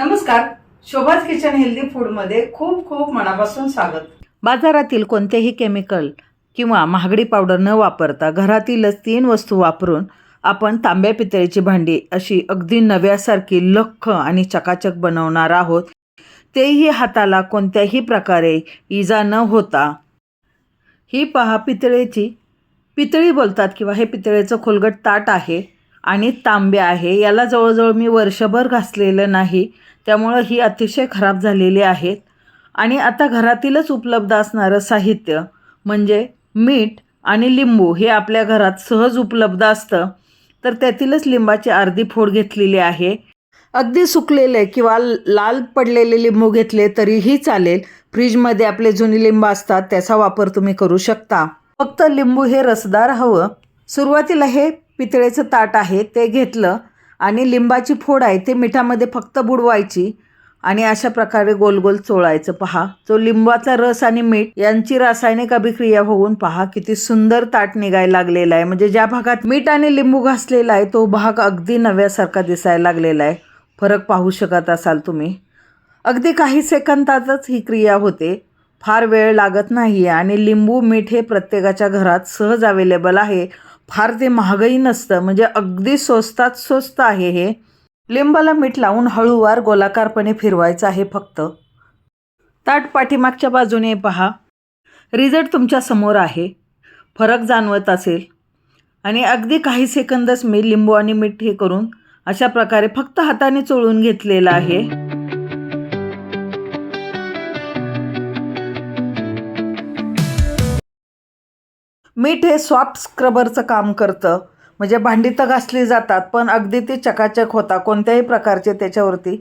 नमस्कार, शोभाज kitchen healthy फूडमध्ये खूप खूप मनापासून स्वागत। बाजारातील कोणतेही केमिकल किंवा महागडी पावडर न वापरता घरातीलच 3 वस्तू वापरून आपण तांब्या पितळेची भांडी अशी अगदी नव्यासारखी लख्ख आणि चकाचक बनवणार आहोत, तेही हाताला कोणत्याही प्रकारे इजा न होता। ही पहा, पितळी बोलतात किंवा हे पितळेचं खोलगट ताट आहे आणि तांब्या आहे। याला जवळजवळ मी वर्षभर घासलेलं नाही, त्यामुळं ही अतिशय खराब झालेली आहेत। आणि आता घरातीलच उपलब्ध असणारं साहित्य म्हणजे मीठ आणि लिंबू हे आपल्या घरात सहज उपलब्ध असतं, तर त्यातीलच लिंबाची अर्धी फोड घेतलेली आहे। अगदी सुकलेले किंवा लाल पडलेले लिंबू घेतले तरीही चालेल। फ्रीजमध्ये आपले जुनी लिंब असतात, त्याचा वापर तुम्ही करू शकता। फक्त लिंबू हे रसदार हवं। सुरुवातीला हे पितळेचं ताट आहे ते घेतलं आणि लिंबाची फोड आहे ते मिठामध्ये फक्त बुडवायची आणि अशा प्रकारे गोल गोल चोळायचं। पहा, जो लिंबाचा रस आणि मीठ यांची रासायनिक अभिक्रिया होऊन पहा किती सुंदर ताट निघायला लागलेला आहे। म्हणजे ज्या भागात मीठ आणि लिंबू घासलेला आहे तो भाग अगदी नव्यासारखा दिसायला लागलेला आहे। फरक पाहू शकत असाल तुम्ही। अगदी काही सेकंदातच ही क्रिया होते, फार वेळ लागत नाही आणि लिंबू मीठ हे प्रत्येकाच्या घरात सहज अवेलेबल आहे। फार ते महागही नसतं, म्हणजे अगदी स्वस्तात स्वस्त आहे हे। लिंबाला मीठ लावून हळूवार गोलाकारपणे फिरवायचं आहे फक्त। ताट पाठीमागच्या बाजूने पहा, रिझल्ट तुमच्या समोर आहे। फरक जाणवत असेल आणि अगदी काही सेकंदच मी लिंबू आणि मीठ हे करून अशा प्रकारे फक्त हाताने चोळून घेतलेलं आहे। मीठ हे सॉफ्ट स्क्रबरचं काम करतं, म्हणजे भांडी तर घासली जातात पण अगदी ती चकाचक होता, कोणत्याही प्रकारचे त्याच्यावरती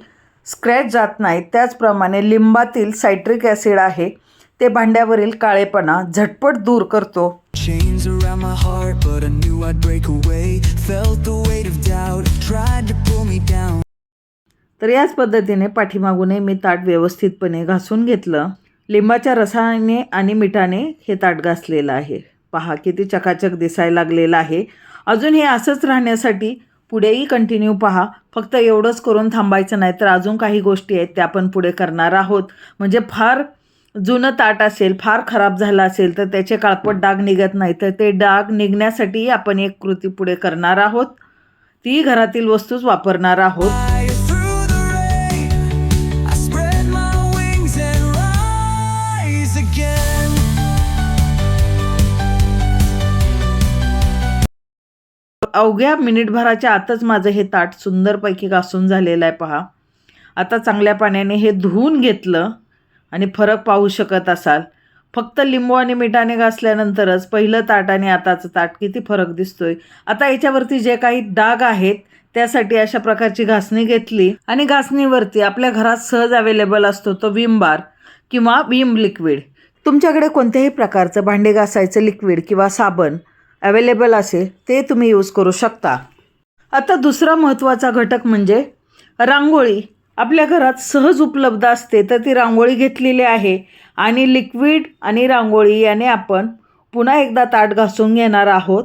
स्क्रॅच जात नाही। त्याचप्रमाणे लिंबातील सायट्रिक ॲसिड आहे ते भांड्यावरील काळेपणा झटपट दूर करतो। तर याच पद्धतीने पाठीमागूनही मी ताट व्यवस्थितपणे घासून घेतलं। लिंबाच्या रसाने आणि मिठाने हे ताट घासलेलं आहे। पहा किती चकाचक दिसायला लागलेलं आहे। अजून हे असंच राहण्यासाठी पुढेही कंटिन्यू पहा। फक्त एवढंच करून थांबायचं नाही, तर अजून काही गोष्टी आहेत त्या आपण पुढे करणार आहोत। म्हणजे फार जुनं ताट असेल, फार खराब झालं असेल तर त्याचे काळपट डाग निघत नाही, तर ते डाग निघण्यासाठी आपण एक कृती पुढे करणार आहोत, ती घरातील वस्तूच वापरणार आहोत। अवघ्या मिनिटभराच्या आतच माझं हे ताट सुंदरपैकी घासून झालेलं आहे। पहा, आता चांगल्या पाण्याने हे धुवून घेतलं आणि फरक पाहू शकत असाल। फक्त लिंबू आणि मिठाने घासल्यानंतरच पहिलं ताट आणि आताचं ताट किती फरक दिसतोय। आता याच्यावरती जे काही डाग आहेत त्यासाठी अशा प्रकारची घासणी घेतली आणि घासणीवरती आपल्या घरात सहज अवेलेबल असतो तो विम बार किंवा विम लिक्विड। तुमच्याकडे कोणत्याही प्रकारचं भांडे घासायचं लिक्विड किंवा साबण अवेलेबल असेल ते तुम्ही यूज करू शकता। आता दुसरा महत्त्वाचा घटक म्हणजे रांगोळी। आपल्या घरात सहज उपलब्ध असते, तर ती रांगोळी घेतलेली आहे आणि लिक्विड आणि रांगोळी याने आपण पुन्हा एकदा ताट घासून घेणार आहोत।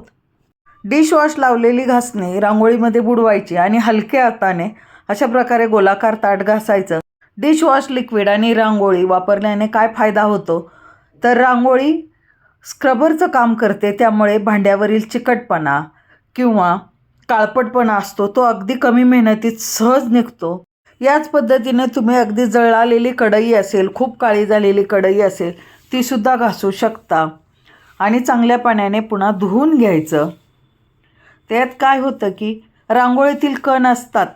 डिशवॉश लावलेली घासणी रांगोळीमध्ये बुडवायची आणि हलक्या हाताने अशा प्रकारे गोलाकार ताट घासायचं। डिशवॉश लिक्विड आणि रांगोळी वापरल्याने काय फायदा होतो, तर रांगोळी स्क्रबरचं काम करते, त्यामुळे भांड्यावरील चिकटपणा किंवा काळपटपणा असतो तो अगदी कमी मेहनतीत सहज निघतो। याच पद्धतीने तुम्ही अगदी जळालेली कढई असेल, खूप काळी झालेली कढई असेल, तीसुद्धा घासू शकता आणि चांगल्या पाण्याने पुन्हा धुवून घ्यायचं। त्यात काय होतं की रांगोळीतील कण असतात,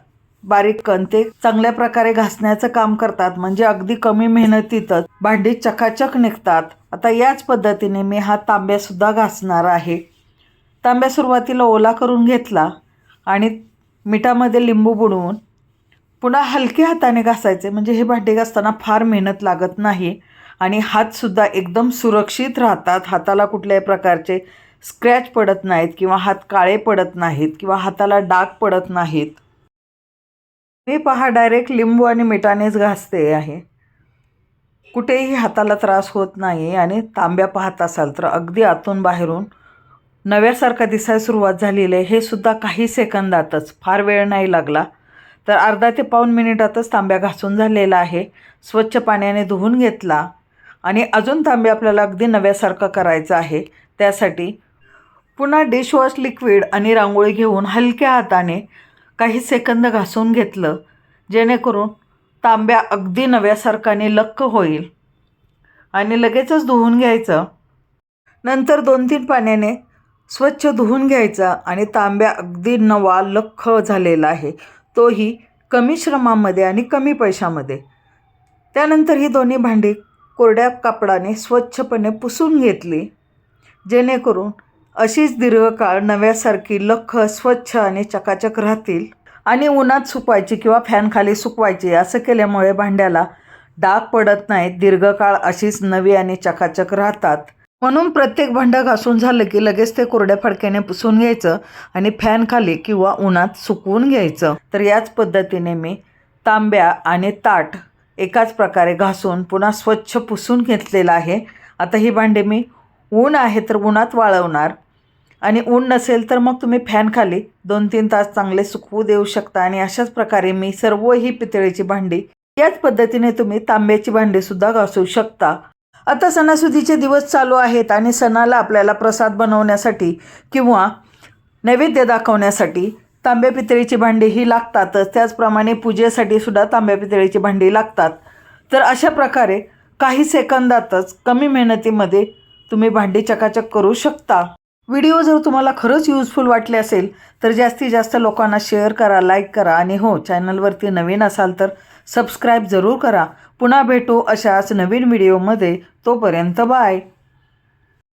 बारीक कण, ते चांगल्या प्रकारे घासण्याचं काम करतात, म्हणजे अगदी कमी मेहनतीतच भांडी चकाचक निघतात। आता याच पद्धतीने मी हा तांब्यासुद्धा घासणार आहे। तांब्या सुरुवातीला ओला करून घेतला आणि मिठामध्ये लिंबू बुडवून पुन्हा हलक्या हाताने घासायचे, म्हणजे हे भांडी घासताना फार मेहनत लागत नाही आणि हातसुद्धा एकदम सुरक्षित राहतात। हाताला कुठल्याही प्रकारचे स्क्रॅच पडत नाहीत किंवा हात काळे पडत नाहीत किंवा हाताला डाग पडत नाहीत। मी पहा डायरेक्ट लिंबू आणि मिठानेच घासते आहे, कुठेही हाताला त्रास होत नाही। आणि तांब्या पाहत असाल तर अगदी आतून बाहेरून नव्यासारखा दिसायला सुरुवात झालेली आहे। हे सुद्धा काही सेकंदातच, फार वेळ नाही लागला। तर अर्धा ते पाऊण मिनिटातच तांब्या घासून झालेला आहे. स्वच्छ पाण्याने धुवून घेतला आणि अजून तांब्या आपल्याला अगदी नव्यासारखं करायचं आहे. त्यासाठी पुन्हा डिशवॉश लिक्विड आणि रांगोळी घेऊन हलक्या हाताने काही सेकंद घासून घेतलं, जेणेकरून तांब्या अगदी नव्यासारखा आणि लख्ख होईल. आणि लगेचच धुवून घ्यायचं. नंतर 2-3 पाण्याने स्वच्छ धुवून घ्यायचा आणि तांब्या अगदी नवा लख्ख झालेला आहे, तोही कमी श्रमामध्ये आणि कमी पैशामध्ये. त्यानंतर ही दोन्ही भांडी कोरड्या कापडाने स्वच्छपणे पुसून घेतली, जेणेकरून अशीच दीर्घकाळ नव्यासारखी लख्ख, स्वच्छ आणि चकाचक राहतील. आणि उन्हात सुकवायची किंवा फॅनखाली सुकवायची. असं केल्यामुळे भांड्याला डाग पडत नाहीत, दीर्घकाळ अशीच नवी आणि चकाचक राहतात. म्हणून प्रत्येक भांडं घासून झालं की लगेच ते कोरड्या फडक्याने पुसून घ्यायचं आणि फॅनखाली किंवा उन्हात सुकवून घ्यायचं. तर याच पद्धतीने मी तांब्या आणि ताट एकाच प्रकारे घासून पुन्हा स्वच्छ पुसून घेतलेलं आहे. आता ही भांडी मी ऊन आहे तर उन्हात वाळवणार, आणि ऊन नसेल तर मग तुम्ही फॅनखाली 2-3 तास चांगले सुकवू देऊ शकता. आणि अशाच प्रकारे मी सर्व ही पितळेची भांडी, याच पद्धतीने तुम्ही तांब्याची भांडीसुद्धा घासू शकता. आता सणासुदीचे दिवस चालू आहेत आणि सणाला आपल्याला प्रसाद बनवण्यासाठी किंवा नैवेद्य दाखवण्यासाठी तांब्या पितळीची भांडी ही लागतातच. त्याचप्रमाणे पूजेसाठी सुद्धा तांब्या पितळीची भांडी लागतात. तर अशा प्रकारे काही सेकंदातच कमी मेहनतीमध्ये तुम्ही भांडी चकाचक करू शकता. व्हिडिओ जर तुम्हाला खरंच यूजफुल वाटले असेल तर जास्तीत जास्त लोकांना शेअर करा, लाईक करा आणि हो, चॅनलवरती नवीन असाल तर सबस्क्राईब जरूर करा. पुन्हा भेटू अशाच नवीन व्हिडिओमध्ये. तोपर्यंत बाय.